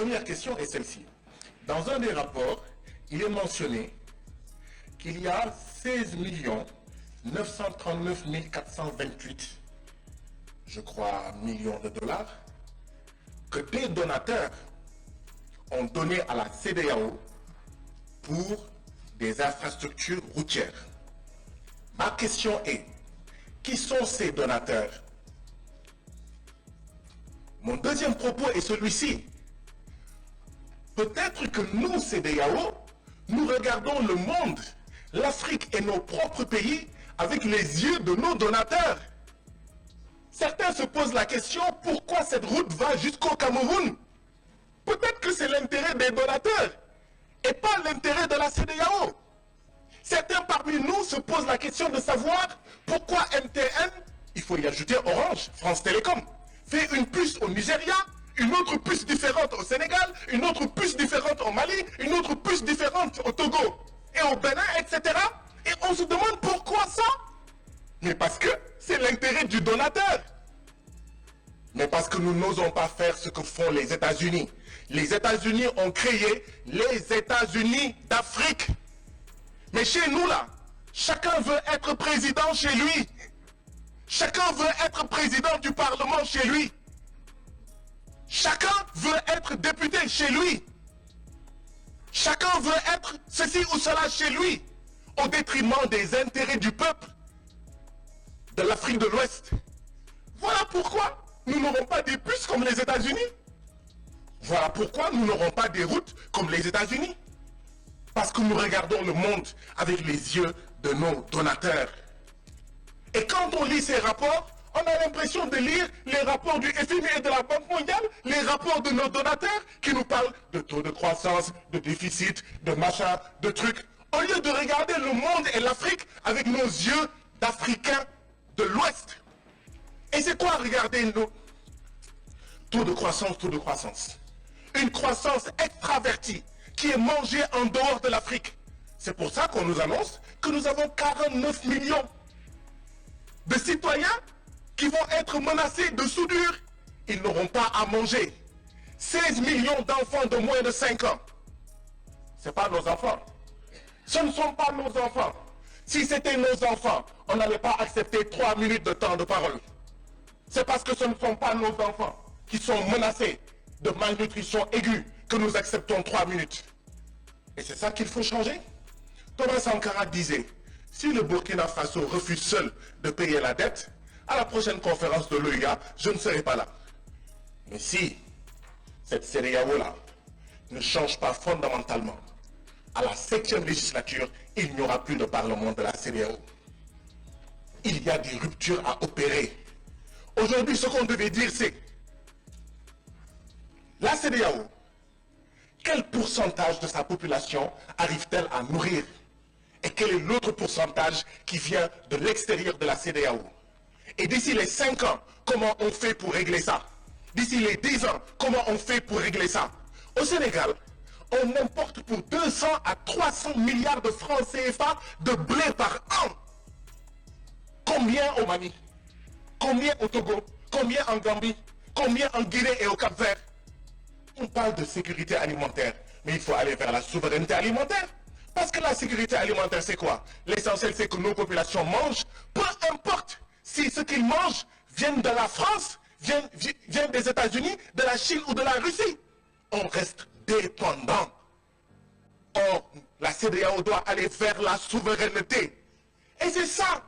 première question est celle-ci. Dans un des rapports, il est mentionné qu'il y a 16 939 428, je crois, millions de dollars, que des donateurs ont donné à la CEDEAO pour des infrastructures routières. Ma question est, qui sont ces donateurs? Mon deuxième propos est celui-ci. Peut-être que nous, CEDEAO, nous regardons le monde, l'Afrique et nos propres pays avec les yeux de nos donateurs. Certains se posent la question, pourquoi cette route va jusqu'au Cameroun? Peut-être que c'est l'intérêt des donateurs et pas l'intérêt de la CEDEAO. Certains parmi nous se posent la question de savoir pourquoi MTN, il faut y ajouter Orange, France Télécom, fait une puce au Nigeria, une autre puce différente au Sénégal, une autre puce différente au Mali, une autre puce différente au Togo et au Bénin, etc. Et on se demande pourquoi ça? Mais parce que c'est l'intérêt du donateur. Mais parce que nous n'osons pas faire ce que font les États-Unis. Les États-Unis ont créé les États-Unis d'Afrique. Mais chez nous là, chacun veut être président chez lui. Chacun veut être président du Parlement chez lui. Chacun veut être député chez lui. Chacun veut être ceci ou cela chez lui, au détriment des intérêts du peuple de l'Afrique de l'Ouest. Voilà pourquoi nous n'aurons pas des puces comme les États-Unis. Voilà pourquoi nous n'aurons pas des routes comme les États-Unis. Parce que nous regardons le monde avec les yeux de nos donateurs. Et quand on lit ces rapports, on a l'impression de lire les rapports du FMI et de la Banque mondiale, les rapports de nos donateurs qui nous parlent de taux de croissance, de déficit, de machin, de trucs. Au lieu de regarder le monde et l'Afrique avec nos yeux d'Africains de l'Ouest. Et c'est quoi regarder nos taux de croissance, taux de croissance? Une croissance extravertie qui est mangée en dehors de l'Afrique. C'est pour ça qu'on nous annonce que nous avons 49 millions de citoyens qui vont être menacés de soudure. Ils n'auront pas à manger. 16 millions d'enfants de moins de 5 ans. Ce n'est pas nos enfants. Ce ne sont pas nos enfants. Si c'était nos enfants, on n'allait pas accepter 3 minutes de temps de parole. C'est parce que ce ne sont pas nos enfants qui sont menacés de malnutrition aiguë que nous acceptons 3 minutes. Et c'est ça qu'il faut changer. Thomas Sankara disait, si le Burkina Faso refuse seul de payer la dette, à la prochaine conférence de l'OUA, je ne serai pas là. Mais si cette CEDEAO-là ne change pas fondamentalement, à la 7e législature, il n'y aura plus de parlement de la CEDEAO. Il y a des ruptures à opérer. Aujourd'hui, ce qu'on devait dire, c'est la CEDEAO, quel pourcentage de sa population arrive-t-elle à nourrir? Et quel est l'autre pourcentage qui vient de l'extérieur de la CEDEAO? Et d'ici les 5 ans, comment on fait pour régler ça? D'ici les 10 ans, comment on fait pour régler ça? Au Sénégal, on importe pour 200 à 300 milliards de francs CFA de blé par an. Combien au Mali? Combien au Togo? Combien en Gambie? Combien en Guinée et au Cap-Vert? On parle de sécurité alimentaire, mais il faut aller vers la souveraineté alimentaire. Parce que la sécurité alimentaire, c'est quoi? L'essentiel, c'est que nos populations mangent, peu importe si ce qu'ils mangent vient de la France, vient des États-Unis, de la Chine ou de la Russie. On reste dépendant. Or, la CEDEAO doit aller vers la souveraineté. Et c'est ça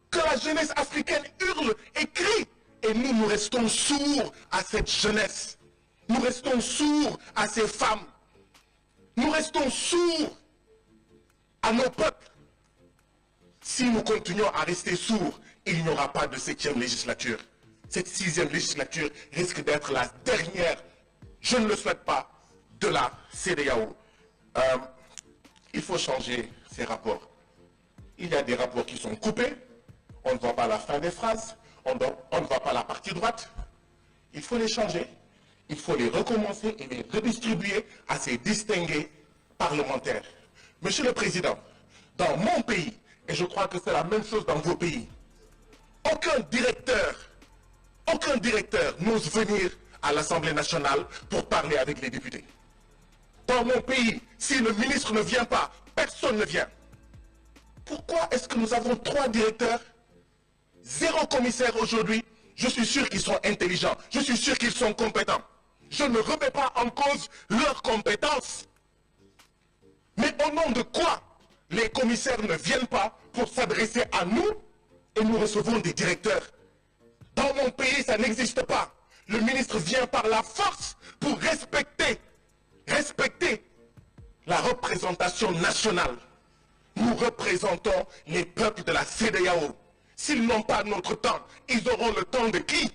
que la jeunesse africaine hurle et crie. Et nous, nous restons sourds à cette jeunesse. Nous restons sourds à ces femmes. Nous restons sourds à nos peuples. Si nous continuons à rester sourds, il n'y aura pas de 7e législature. Cette 6e législature risque d'être la dernière, je ne le souhaite pas, de la CEDEAO. Il faut changer ces rapports. Il y a des rapports qui sont coupés, on ne voit pas la fin des phrases, on ne voit pas la partie droite. Il faut les changer, il faut les recommencer et les redistribuer à ces distingués parlementaires. Monsieur le Président, dans mon pays, et je crois que c'est la même chose dans vos pays, aucun directeur n'ose venir à l'Assemblée nationale pour parler avec les députés. Dans mon pays, si le ministre ne vient pas, personne ne vient. Pourquoi est-ce que nous avons 3 directeurs, 0 commissaire aujourd'hui? Je suis sûr qu'ils sont intelligents, je suis sûr qu'ils sont compétents. Je ne remets pas en cause leurs compétences. Mais au nom de quoi les commissaires ne viennent pas pour s'adresser à nous et nous recevons des directeurs? Dans mon pays, ça n'existe pas. Le ministre vient par la force pour respecter la représentation nationale. Nous représentons les peuples de la CEDEAO. S'ils n'ont pas notre temps, ils auront le temps de qui?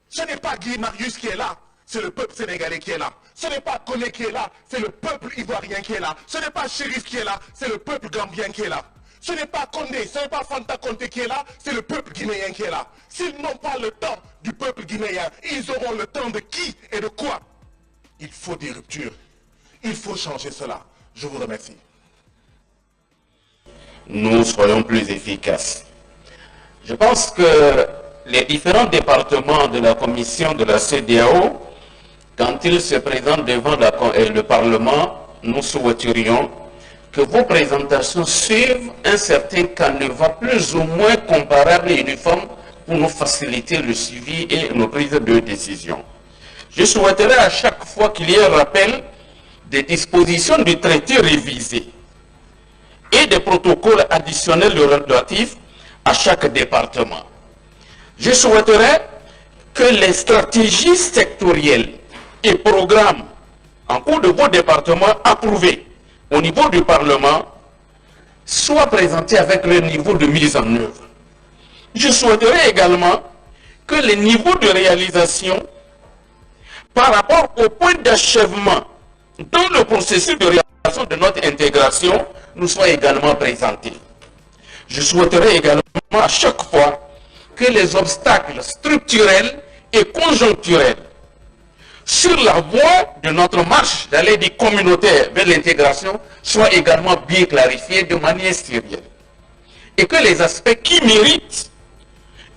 Ce n'est pas Guy Marius qui est là, c'est le peuple sénégalais qui est là. Ce n'est pas Koné qui est là, c'est le peuple ivoirien qui est là. Ce n'est pas Chérif qui est là, c'est le peuple gambien qui est là. Ce n'est pas Condé, ce n'est pas Fanta Conté qui est là, c'est le peuple guinéen qui est là. S'ils n'ont pas le temps du peuple guinéen, ils auront le temps de qui et de quoi? Il faut des ruptures. Il faut changer cela. Je vous remercie. Nous soyons plus efficaces. Je pense que les différents départements de la commission de la CEDEAO, quand ils se présentent devant le Parlement, nous souhaiterions que vos présentations suivent un certain canevas plus ou moins comparable et uniforme pour nous faciliter le suivi et nos prises de décision. Je souhaiterais à chaque fois qu'il y ait un rappel des dispositions du traité révisé et des protocoles additionnels relatifs à chaque département. Je souhaiterais que les stratégies sectorielles et programmes en cours de vos départements approuvés au niveau du Parlement soient présentés avec le niveau de mise en œuvre. Je souhaiterais également que les niveaux de réalisation par rapport au point d'achèvement dans le processus de réalisation de notre intégration nous soient également présentés. Je souhaiterais également à chaque fois que les obstacles structurels et conjoncturels sur la voie de notre marche d'aller du communautaire vers l'intégration soient également bien clarifiés de manière sérieuse. Et que les aspects qui méritent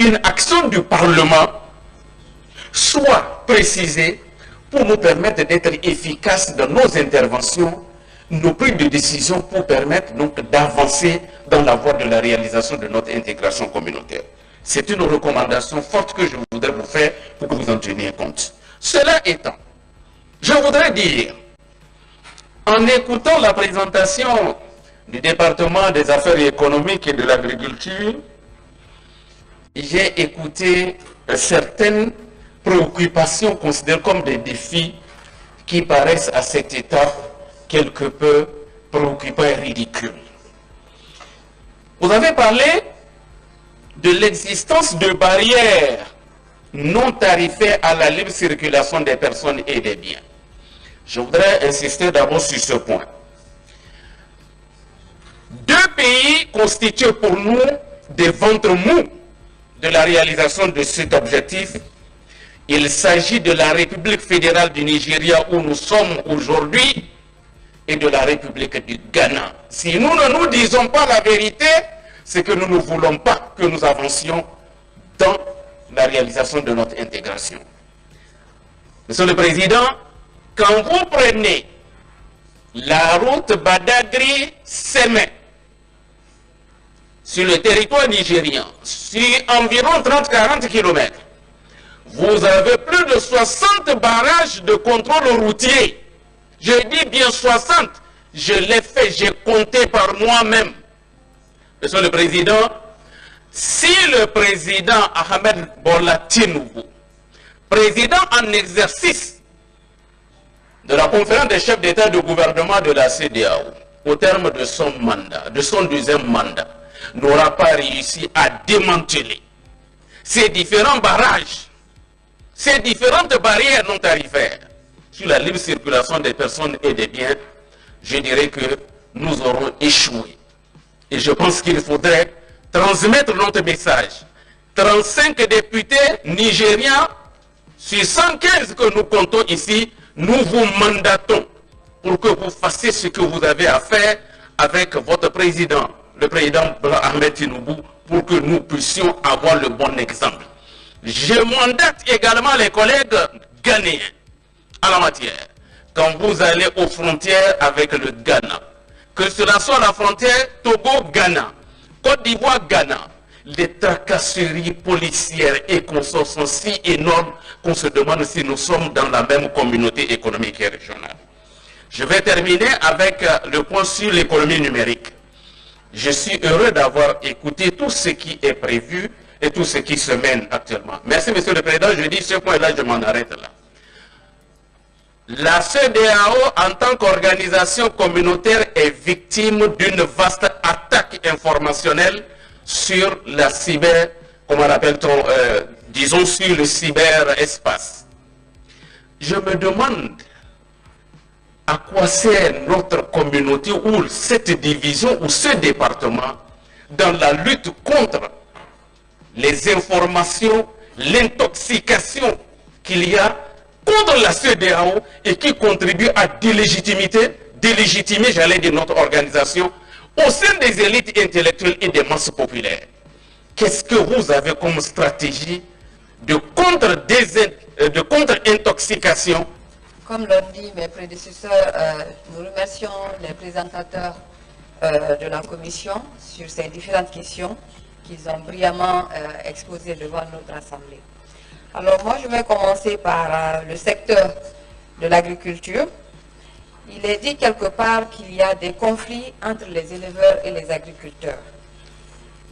une action du Parlement soient précisés pour nous permettre d'être efficaces dans nos interventions, nos prises de décision pour permettre donc d'avancer dans la voie de la réalisation de notre intégration communautaire. C'est une recommandation forte que je voudrais vous faire pour que vous en teniez compte. Cela étant, je voudrais dire, en écoutant la présentation du département des affaires économiques et de l'agriculture, j'ai écouté certaines préoccupations considérées comme des défis qui paraissent à cette étape quelque peu préoccupants et ridicules. Vous avez parlé de l'existence de barrières non tarifaires à la libre circulation des personnes et des biens. Je voudrais insister d'abord sur ce point. 2 pays constituent pour nous des ventres mous de la réalisation de cet objectif. Il s'agit de la République fédérale du Nigeria où nous sommes aujourd'hui et de la République du Ghana. Si nous ne nous disons pas la vérité, c'est que nous ne voulons pas que nous avancions dans la réalisation de notre intégration. Monsieur le Président, quand vous prenez la route Badagry-Sémé sur le territoire nigérien, sur environ 30-40 km, vous avez plus de 60 barrages de contrôle routier. Je dis bien 60, je l'ai fait, j'ai compté par moi-même. Monsieur le Président, si le président Ahmed Bola Tinubu, président en exercice de la conférence des chefs d'État et de gouvernement de la CEDEAO, au terme de son mandat, de son 2e mandat, n'aura pas réussi à démanteler ces différents barrages, ces différentes barrières non tarifaires sur la libre circulation des personnes et des biens, je dirais que nous aurons échoué. Et je pense qu'il faudrait transmettre notre message. 35 députés nigériens sur 115 que nous comptons ici, nous vous mandatons pour que vous fassiez ce que vous avez à faire avec votre président, le président Ahmed Tinubu, pour que nous puissions avoir le bon exemple. Je mandate également les collègues ghanéen en la matière. Quand vous allez aux frontières avec le Ghana, que cela soit la frontière Togo-Ghana, Côte d'Ivoire-Ghana, les tracasseries policières et consorts sont si énormes qu'on se demande si nous sommes dans la même communauté économique et régionale. Je vais terminer avec le point sur l'économie numérique. Je suis heureux d'avoir écouté tout ce qui est prévu et tout ce qui se mène actuellement. Merci, Monsieur le Président. Je dis ce point-là, je m'en arrête là. La CEDEAO, en tant qu'organisation communautaire, est victime d'une vaste attaque informationnelle sur la cyber, comment l'appelle-t-on, disons sur le cyberespace. Je me demande à quoi sert notre communauté ou cette division ou ce département dans la lutte contre les informations, l'intoxication qu'il y a contre la CEDEAO et qui contribue à délégitimer, j'allais dire, notre organisation au sein des élites intellectuelles et des masses populaires. Qu'est-ce que vous avez comme stratégie de contre-intoxication? Comme l'ont dit mes prédécesseurs, nous remercions les présentateurs de la Commission sur ces différentes questions qu'ils ont brillamment exposées devant notre Assemblée. Alors moi, je vais commencer par le secteur de l'agriculture. Il est dit quelque part qu'il y a des conflits entre les éleveurs et les agriculteurs.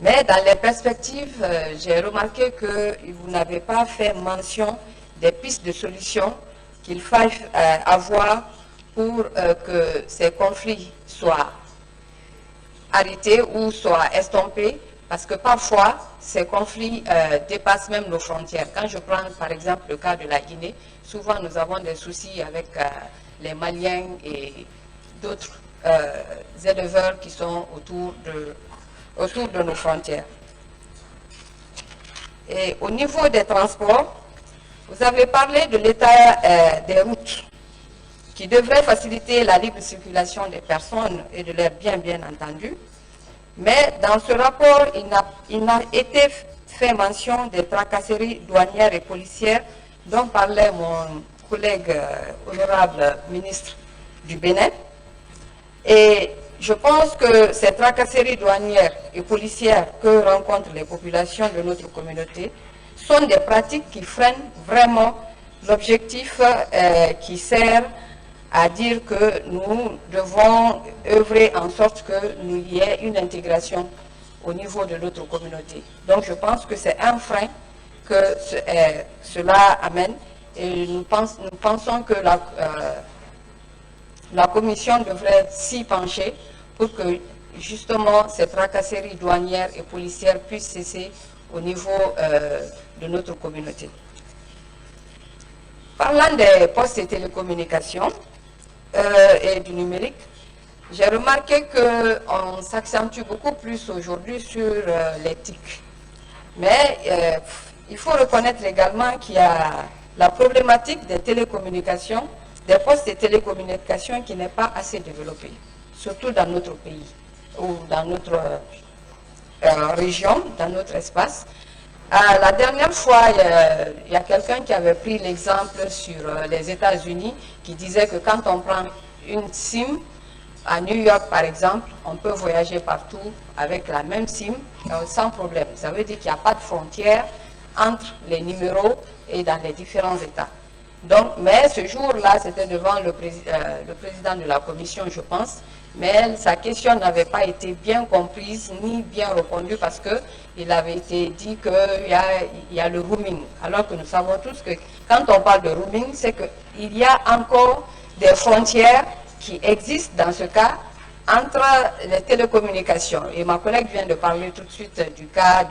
Mais dans les perspectives, j'ai remarqué que vous n'avez pas fait mention des pistes de solutions qu'il faille avoir pour que ces conflits soient arrêtés ou soient estompés, parce que parfois, ces conflits dépassent même nos frontières. Quand je prends par exemple le cas de la Guinée, souvent nous avons des soucis avec les Maliens et d'autres éleveurs qui sont autour de nos frontières. Et au niveau des transports, vous avez parlé de l'état des routes qui devrait faciliter la libre circulation des personnes et de leurs biens, bien entendu. Mais dans ce rapport, il n'a été fait mention des tracasseries douanières et policières dont parlait mon collègue honorable ministre du Bénin. Et je pense que ces tracasseries douanières et policières que rencontrent les populations de notre communauté sont des pratiques qui freinent vraiment l'objectif qui sert à dire que nous devons œuvrer en sorte qu'il y ait une intégration au niveau de notre communauté. Donc je pense que c'est un frein que cela amène et nous pensons que la Commission devrait s'y pencher pour que justement ces tracasseries douanières et policières puissent cesser au niveau de notre communauté. Parlant des postes et télécommunications et du numérique, j'ai remarqué qu'on s'accentue beaucoup plus aujourd'hui sur l'éthique. Mais il faut reconnaître également qu'il y a la problématique des télécommunications, des postes de télécommunications qui n'est pas assez développée, surtout dans notre pays ou dans notre région, dans notre espace. La dernière fois, il y a quelqu'un qui avait pris l'exemple sur les États-Unis qui disait que quand on prend une SIM à New York par exemple, on peut voyager partout avec la même SIM sans problème. Ça veut dire qu'il n'y a pas de frontière entre les numéros et dans les différents États. Donc, mais ce jour-là, c'était devant le président de la Commission, je pense, mais sa question n'avait pas été bien comprise ni bien répondue parce qu'il avait été dit qu'il y a le roaming. Alors que nous savons tous que quand on parle de roaming, c'est qu'il y a encore des frontières qui existent dans ce cas entre les télécommunications. Et ma collègue vient de parler tout de suite du cas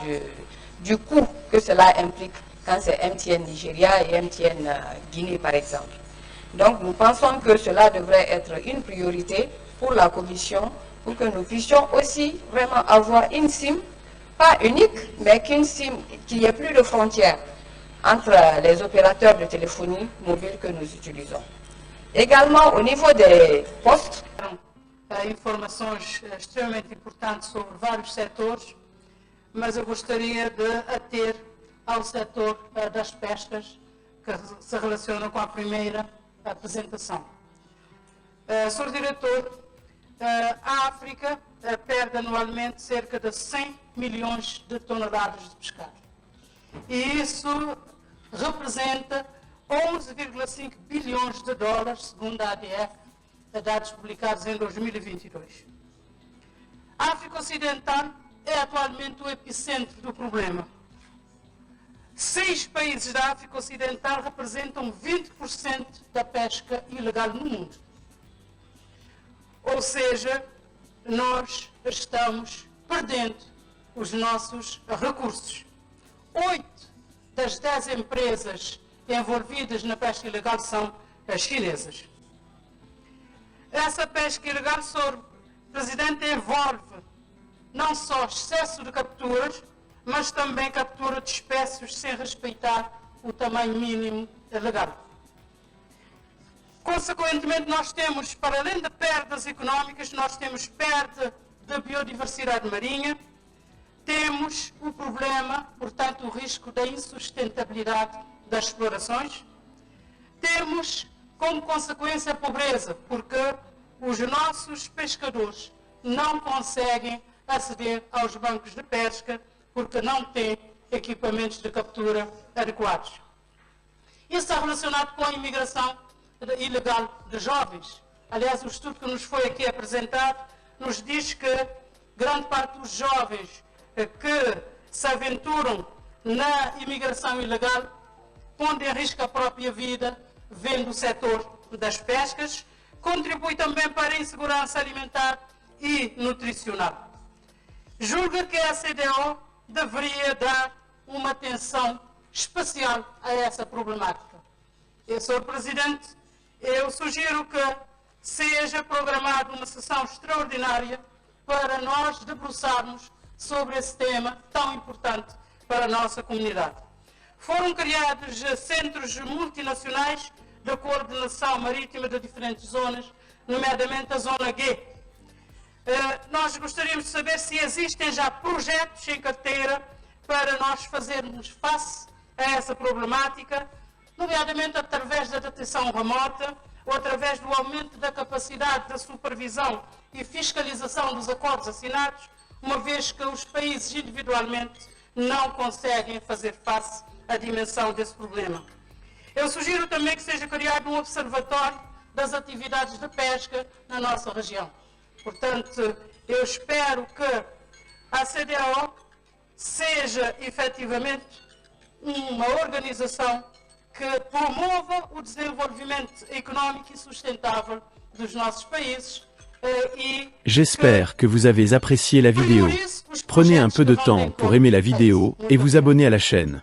du coût que cela implique quand c'est MTN Nigeria et MTN Guinée par exemple. Donc nous pensons que cela devrait être une priorité pour la Commission, pour que nous puissions aussi vraiment avoir une SIM, pas unique, mais qu'une SIM, qu'il n'y ait plus de frontières entre les opérateurs de téléphonie mobile que nous utilisons. Également, au niveau des postes, informações extremamente importantes sobre vários setores, mas eu gostaria de ater ao setor das pescas, que se relaciona com a primeira apresentação. Sr. Diretor, a África perde anualmente cerca de 100 milhões de toneladas de pescado. E isso representa 11,5 bilhões de dólares, segundo a ADF, dados publicados em 2022. A África Ocidental é atualmente o epicentro do problema. 6 países da África Ocidental representam 20% da pesca ilegal no mundo. Ou seja, nós estamos perdendo os nossos recursos. 8 das 10 empresas envolvidas na pesca ilegal são chinesas. Essa pesca ilegal, Sr. Presidente, envolve não só excesso de capturas, mas também captura de espécies sem respeitar o tamanho mínimo legal. Consequentemente, nós temos, para além de perdas económicas, nós temos perda da biodiversidade marinha, temos o problema, portanto, o risco da insustentabilidade das explorações, temos como consequência a pobreza, porque os nossos pescadores não conseguem aceder aos bancos de pesca porque não têm equipamentos de captura adequados. Isso está relacionado com a imigração ilegal de jovens. Aliás, o estudo que nos foi aqui apresentado nos diz que grande parte dos jovens que se aventuram na imigração ilegal pondo em risco a própria vida, vendo o setor das pescas, contribui também para a insegurança alimentar e nutricional. Julga que a CDO deveria dar uma atenção especial a essa problemática. Sr. Presidente, eu sugiro que seja programada uma sessão extraordinária para nós debruçarmos sobre esse tema tão importante para a nossa comunidade. Foram criados centros multinacionais de coordenação marítima de diferentes zonas, nomeadamente a Zona G. Nós gostaríamos de saber se existem já projetos em carteira para nós fazermos face a essa problemática, nomeadamente através da detecção remota ou através do aumento da capacidade da supervisão e fiscalização dos acordos assinados, uma vez que os países individualmente não conseguem fazer face à dimensão desse problema. Eu sugiro também que seja criado um observatório das atividades de pesca na nossa região. Portanto, eu espero que a CDAO seja efetivamente uma organização que promova o desenvolvimento económico e sustentável dos nossos países. J'espère que vous avez apprécié la vidéo. Prenez un peu de temps pour aimer la vidéo et vous abonner à la chaîne.